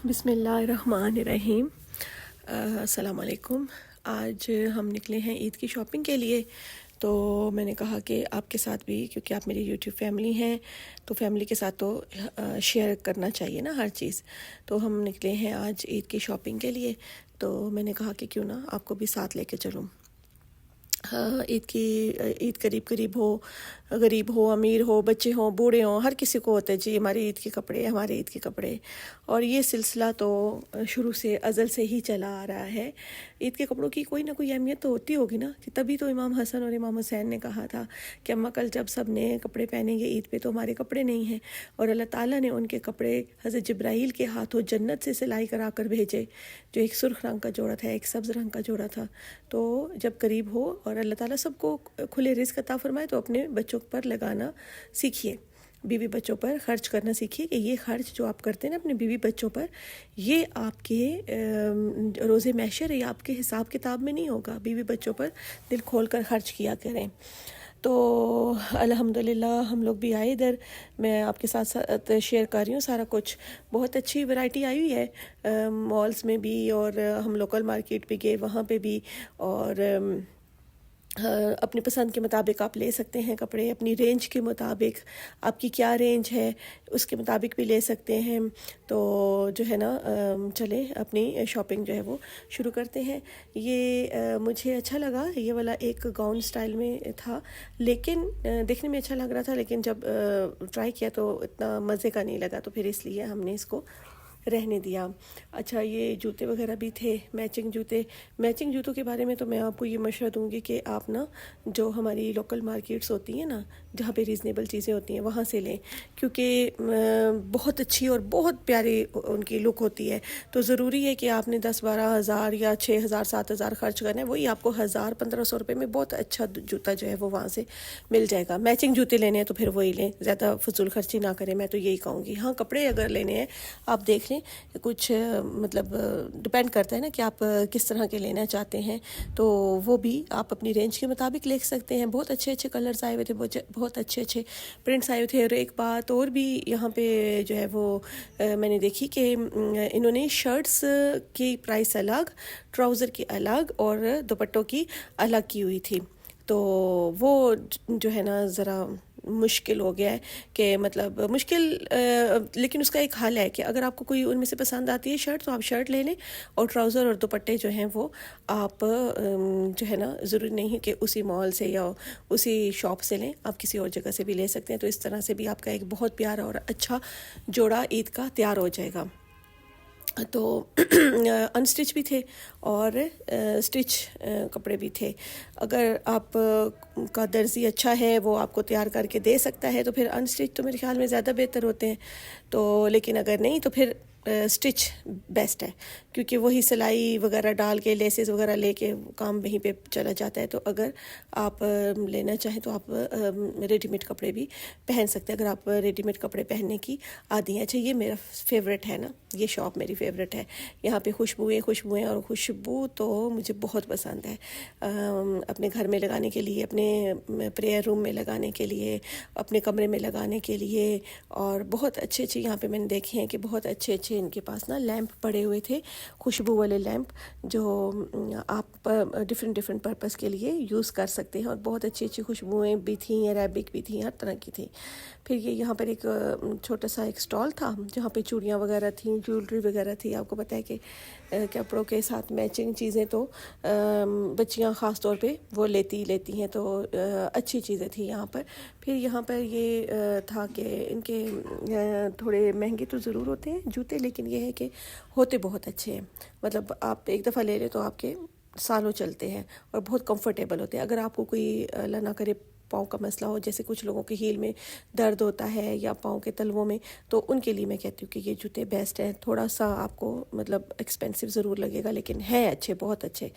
بسم اللہ الرحمن الرحیم۔ السلام علیکم۔ آج ہم نکلے ہیں عید کی شاپنگ کے لیے، تو میں نے کہا کہ آپ کے ساتھ بھی، کیونکہ آپ میری یوٹیوب فیملی ہیں تو فیملی کے ساتھ تو شیئر کرنا چاہیے نا ہر چیز۔ تو ہم نکلے ہیں آج عید کی شاپنگ کے لیے، تو میں نے کہا کہ کیوں نہ آپ کو بھی ساتھ لے کے چلوں۔ عید قریب ہو، غریب ہو، امیر ہو، بچے ہوں، بوڑھے ہوں، ہر کسی کو ہوتا ہے جی ہماری عید کے کپڑے، ہمارے عید کے کپڑے۔ اور یہ سلسلہ تو شروع سے ازل سے ہی چلا آ رہا ہے۔ عید کے کپڑوں کی کوئی نہ کوئی اہمیت تو ہوتی ہوگی نا، کہ تبھی تو امام حسن اور امام حسین نے کہا تھا کہ اماں کل جب سب نئے کپڑے پہنیں گے عید پہ تو ہمارے کپڑے نہیں ہیں، اور اللہ تعالیٰ نے ان کے کپڑے حضرت جبرائیل کے ہاتھوں جنت سے سلائی کرا کر بھیجے، جو ایک سرخ رنگ کا جوڑا تھا، ایک سبز رنگ کا جوڑا تھا۔ تو جب قریب ہو اور اللہ تعالیٰ سب کو کھلے رزق عطا فرمائے تو اپنے بچوں پر لگانا سیکھیے، بیوی بچوں پر خرچ کرنا سیکھیے، کہ یہ خرچ جو آپ کرتے ہیں نا اپنے بیوی بچوں پر، یہ آپ کے روز محشر یا آپ کے حساب کتاب میں نہیں ہوگا۔ بیوی بچوں پر دل کھول کر خرچ کیا کریں۔ تو الحمدللہ ہم لوگ بھی آئے ادھر، میں آپ کے ساتھ ساتھ شیئر کر رہی ہوں سارا کچھ۔ بہت اچھی ورائٹی آئی ہوئی ہے مالز میں بھی، اور ہم لوکل مارکیٹ پہ گئے وہاں پہ بھی، اور اپنی پسند کے مطابق آپ لے سکتے ہیں کپڑے، اپنی رینج کے مطابق، آپ کی کیا رینج ہے اس کے مطابق بھی لے سکتے ہیں۔ تو جو ہے نا چلیں اپنی شاپنگ جو ہے وہ شروع کرتے ہیں۔ یہ مجھے اچھا لگا، یہ والا ایک گاؤن سٹائل میں تھا، لیکن دیکھنے میں اچھا لگ رہا تھا، لیکن جب ٹرائی کیا تو اتنا مزے کا نہیں لگا، تو پھر اس لیے ہم نے اس کو رہنے دیا۔ اچھا، یہ جوتے وغیرہ بھی تھے، میچنگ جوتے۔ میچنگ جوتوں کے بارے میں تو میں آپ کو یہ مشورہ دوں گی کہ آپ نا جو ہماری لوکل مارکیٹس ہوتی ہیں نا، جہاں پہ ریزنیبل چیزیں ہوتی ہیں وہاں سے لیں، کیونکہ بہت اچھی اور بہت پیاری ان کی لک ہوتی ہے۔ تو ضروری ہے کہ آپ نے 10-12 ہزار یا 6,000 7,000 خرچ کرنا ہے، وہی آپ کو 1,000-1,500 روپے میں بہت اچھا جوتا جو ہے وہ وہاں سے مل جائے گا۔ میچنگ جوتے لینے ہیں تو پھر وہی لیں، زیادہ فضول خرچی نہ کریں، میں تو یہی کہوں گی۔ ہاں، کپڑے اگر لینے ہیں آپ دیکھ لیں، کچھ مطلب ڈپینڈ کرتا ہے نا کہ آپ کس طرح کے لینا چاہتے ہیں، تو وہ بھی آپ اپنی رینج کے مطابق لے سکتے ہیں۔ بہت اچھے اچھے کلرز آئے ہوئے تھے، بہت اچھے اچھے پرنٹس آئے ہوئے تھے۔ اور ایک بات اور بھی یہاں پہ جو ہے وہ میں نے دیکھی کہ انہوں نے شرٹس کی پرائس الگ، ٹراؤزر کی الگ، اور دوپٹوں کی الگ کی ہوئی تھی۔ تو وہ جو ہے نا ذرا مشکل ہو گیا ہے، کہ مطلب مشکل، لیکن اس کا ایک حل ہے کہ اگر آپ کو کوئی ان میں سے پسند آتی ہے شرٹ تو آپ شرٹ لے لیں، اور ٹراؤزر اور دوپٹے جو ہیں وہ آپ جو ہے نا ضروری نہیں ہے کہ اسی مال سے یا اسی شاپ سے لیں، آپ کسی اور جگہ سے بھی لے سکتے ہیں۔ تو اس طرح سے بھی آپ کا ایک بہت پیارا اور اچھا جوڑا عید کا تیار ہو جائے گا۔ تو انسٹچ بھی تھے اور اسٹچ کپڑے بھی تھے۔ اگر آپ کا درزی اچھا ہے، وہ آپ کو تیار کر کے دے سکتا ہے، تو پھر انسٹچ تو میرے خیال میں زیادہ بہتر ہوتے ہیں۔ تو لیکن اگر نہیں تو پھر اسٹچ بیسٹ ہے، کیونکہ وہی سلائی وغیرہ ڈال کے لیسز وغیرہ لے کے کام وہیں پہ چلا جاتا ہے۔ تو اگر آپ لینا چاہیں تو آپ ریڈی میڈ کپڑے بھی پہن سکتے ہیں، اگر آپ ریڈی میڈ کپڑے پہننے کی عادی ہیں۔ اچھا، یہ میرا فیوریٹ ہے نا، یہ شاپ میری فیوریٹ ہے۔ یہاں پہ خوشبوئیں اور خوشبو تو مجھے بہت پسند ہے، اپنے گھر میں لگانے کے لیے، اپنے پریئر روم میں لگانے کے لیے، اپنے کمرے میں لگانے کے لیے۔ اور بہت اچھے اچھے یہاں پہ میں نے دیکھے ہیں کہ بہت اچھے اچھے ان کے پاس نا لیمپ پڑے ہوئے تھے، خوشبو والے لیمپ، جو آپ ڈفرینٹ پرپس کے لیے یوز کر سکتے ہیں۔ اور بہت اچھی اچھی خوشبوئیں بھی تھیں، عربک بھی تھیں، ہر طرح کی تھیں۔ پھر یہ یہاں پر ایک چھوٹا سا ایک اسٹال تھا جہاں پہ چوڑیاں وغیرہ تھیں، جیولری وغیرہ تھی۔ آپ کو پتہ ہے کہ کپڑوں کے ساتھ میچنگ چیزیں تو بچیاں خاص طور پہ وہ لیتی ہیں، تو اچھی چیزیں تھیں یہاں پر۔ پھر یہاں پر یہ تھا کہ ان کے تھوڑے مہنگے تو ضرور ہوتے ہیں جوتے، لیکن یہ ہے کہ ہوتے بہت اچھے ہیں، مطلب آپ ایک دفعہ لے لیں تو آپ کے سالوں چلتے ہیں، اور بہت کمفرٹیبل ہوتے ہیں۔ اگر آپ کو کوئی اللہ نہ کرے پاؤں کا مسئلہ ہو، جیسے کچھ لوگوں کے ہیل میں درد ہوتا ہے یا پاؤں کے تلووں میں، تو ان کے لیے میں کہتی ہوں کہ یہ جوتے بیسٹ ہیں۔ تھوڑا سا آپ کو مطلب ایکسپینسو ضرور لگے گا، لیکن ہیں اچھے، بہت اچھے،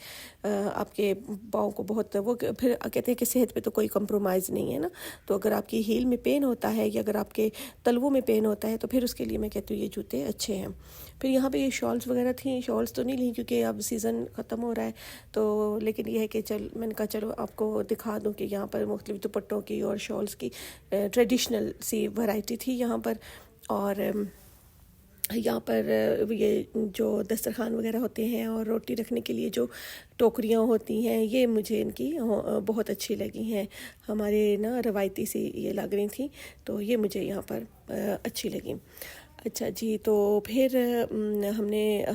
آپ کے پاؤں کو بہت، وہ پھر کہتے ہیں کہ صحت پہ تو کوئی کمپرومائز نہیں ہے نا۔ تو اگر آپ کی ہیل میں پین ہوتا ہے یا اگر آپ کے تلووں میں پین ہوتا ہے تو پھر اس کے لیے میں کہتی ہوں یہ جوتے اچھے ہیں۔ پھر یہاں پہ یہ شالز وغیرہ تھیں، شالز تو نہیں لیں کیونکہ اب سیزن ختم ہو رہا ہے، تو لیکن یہ ہے کہ میں نے کہا چلو آپ کو دکھا دوں کہ یہاں پر مختلف دوپٹوں کی اور شالز کی ٹریڈیشنل سی ورائٹی تھی یہاں پر۔ اور یہاں پر یہ جو دسترخوان وغیرہ ہوتے ہیں اور روٹی رکھنے کے لیے جو ٹوکریاں ہوتی ہیں، یہ مجھے ان کی بہت اچھی لگی ہیں، ہمارے نا روایتی سی یہ لگ رہی تھیں، تو یہ مجھے یہاں پر اچھی لگیں۔ اچھا جی، تو پھر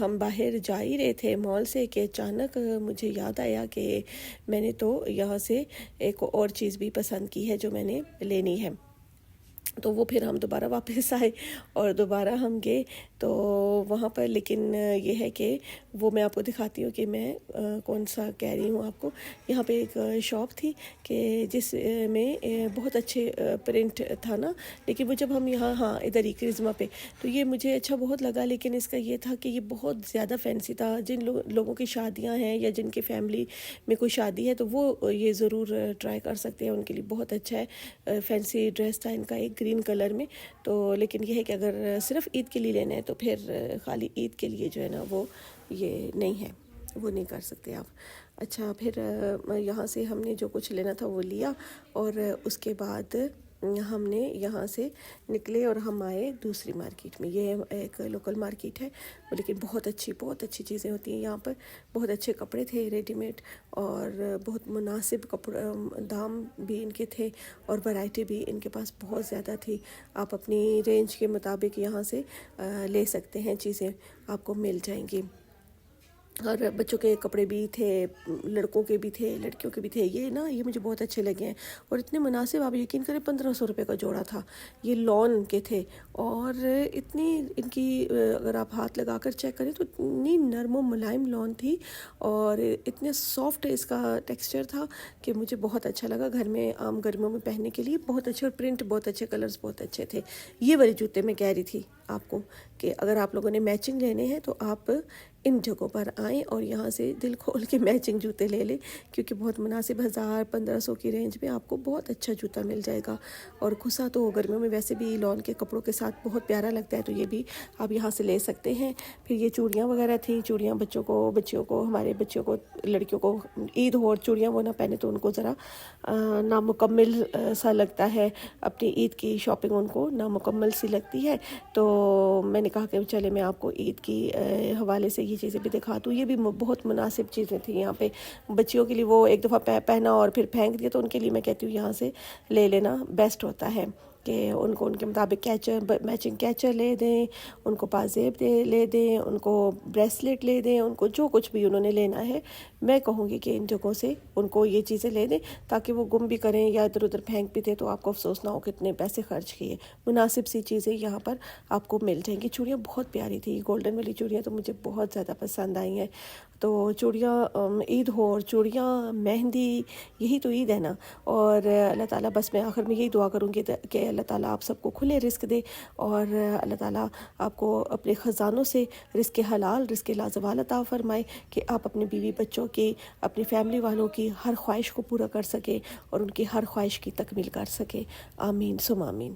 ہم باہر جا ہی رہے تھے مال سے کہ اچانک مجھے یاد آیا کہ میں نے تو یہاں سے ایک اور چیز بھی پسند کی ہے جو میں نے لینی ہے، تو وہ پھر ہم دوبارہ واپس آئے اور دوبارہ ہم گئے تو وہاں پر، لیکن یہ ہے کہ وہ میں آپ کو دکھاتی ہوں کہ میں کون سا کہہ رہی ہوں آپ کو۔ یہاں پہ ایک شاپ تھی کہ جس میں بہت اچھے پرنٹ تھا نا، لیکن وہ جب ہم یہاں ادھر ہی کرزما پہ، تو یہ مجھے اچھا بہت لگا، لیکن اس کا یہ تھا کہ یہ بہت زیادہ فینسی تھا۔ جن لوگوں کی شادیاں ہیں یا جن کی فیملی میں کوئی شادی ہے تو وہ یہ ضرور ٹرائی کر سکتے ہیں، ان کے لیے بہت اچھا ہے۔ فینسی ڈریس تھا ان کا ایک گرین کلر میں، تو لیکن یہ ہے کہ اگر صرف عید کے لیے لینا ہے تو پھر خالی عید کے لیے جو ہے نا وہ یہ نہیں ہے، وہ نہیں کر سکتے آپ۔ اچھا، پھر یہاں سے ہم نے جو کچھ لینا تھا وہ لیا، اور اس کے بعد ہم نے یہاں سے نکلے اور ہم آئے دوسری مارکیٹ میں۔ یہ ایک لوکل مارکیٹ ہے، لیکن بہت اچھی چیزیں ہوتی ہیں یہاں پر۔ بہت اچھے کپڑے تھے ریڈی میڈ، اور بہت مناسب دام بھی ان کے تھے، اور ورائٹی بھی ان کے پاس بہت زیادہ تھی۔ آپ اپنی رینج کے مطابق یہاں سے لے سکتے ہیں، چیزیں آپ کو مل جائیں گی۔ اور بچوں کے کپڑے بھی تھے، لڑکوں کے بھی تھے، لڑکیوں کے بھی تھے۔ یہ مجھے بہت اچھے لگے ہیں، اور اتنے مناسب، آپ یقین کریں 1500 روپے کا جوڑا تھا۔ یہ لون کے تھے، اور اتنی ان کی اگر آپ ہاتھ لگا کر چیک کریں تو اتنی نرم و ملائم لون تھی، اور اتنے سافٹ اس کا ٹیکسچر تھا کہ مجھے بہت اچھا لگا۔ گھر میں عام گرمیوں میں پہننے کے لیے بہت اچھے، اور پرنٹ بہت اچھے، کلرز بہت اچھے تھے۔ یہ والی جوتے میں کہہ رہی تھی آپ کو کہ اگر آپ لوگوں نے میچنگ لینے ہیں تو آپ ان جگہوں پر آئیں اور یہاں سے دل کھول کے میچنگ جوتے لے لیں، کیونکہ بہت مناسب 1000-1500 کی رینج میں آپ کو بہت اچھا جوتا مل جائے گا۔ اور کھسا تو گرمیوں میں ویسے بھی لون کے کپڑوں کے ساتھ بہت پیارا لگتا ہے، تو یہ بھی آپ یہاں سے لے سکتے ہیں۔ پھر یہ چوڑیاں وغیرہ تھیں، چوڑیاں بچیوں کو ہمارے بچیوں کو، لڑکیوں کو عید ہو اور چوڑیاں وہ نہ پہنے تو ان کو ذرا نامکمل سا لگتا ہے، اپنی عید کی شاپنگ ان کو نامکمل سی لگتی ہے۔ تو میں نے کہا کہ چلے میں آپ کو عید کی حوالے سے یہ چیزیں بھی دکھا دوں۔ یہ بھی بہت مناسب چیزیں تھیں یہاں پہ۔ بچیوں کے لیے وہ ایک دفعہ پہنا اور پھر پھینک دیا، تو ان کے لیے میں کہتی ہوں یہاں سے لے لینا بیسٹ ہوتا ہے، کہ ان کو ان کے مطابق میچنگ کیچر لے دیں، ان کو پازیب لے دیں، ان کو بریسلیٹ لے دیں، ان کو جو کچھ بھی انہوں نے لینا ہے۔ میں کہوں گی کہ ان جگہوں سے ان کو یہ چیزیں لے دیں، تاکہ وہ گم بھی کریں یا ادھر ادھر پھینک بھی دیں تو آپ کو افسوس نہ ہو کتنے پیسے خرچ کیے۔ مناسب سی چیزیں یہاں پر آپ کو مل جائیں گی۔ چوڑیاں بہت پیاری تھی، گولڈن والی چوڑیاں تو مجھے بہت زیادہ پسند آئی ہیں۔ تو چوڑیاں عید ہو اور چوڑیاں مہندی، یہی تو عید ہے نا۔ اور اللہ تعالیٰ، بس میں آخر میں یہی دعا کروں گی کہ اللہ تعالیٰ آپ سب کو کھلے رزق دے، اور اللہ تعالیٰ آپ کو اپنے خزانوں سے رزق حلال، رزق لازوال عطا فرمائے، کہ آپ اپنے بیوی بچوں کی، اپنی فیملی والوں کی ہر خواہش کو پورا کر سکیں، اور ان کی ہر خواہش کی تکمیل کر سکیں۔ آمین ثم آمین۔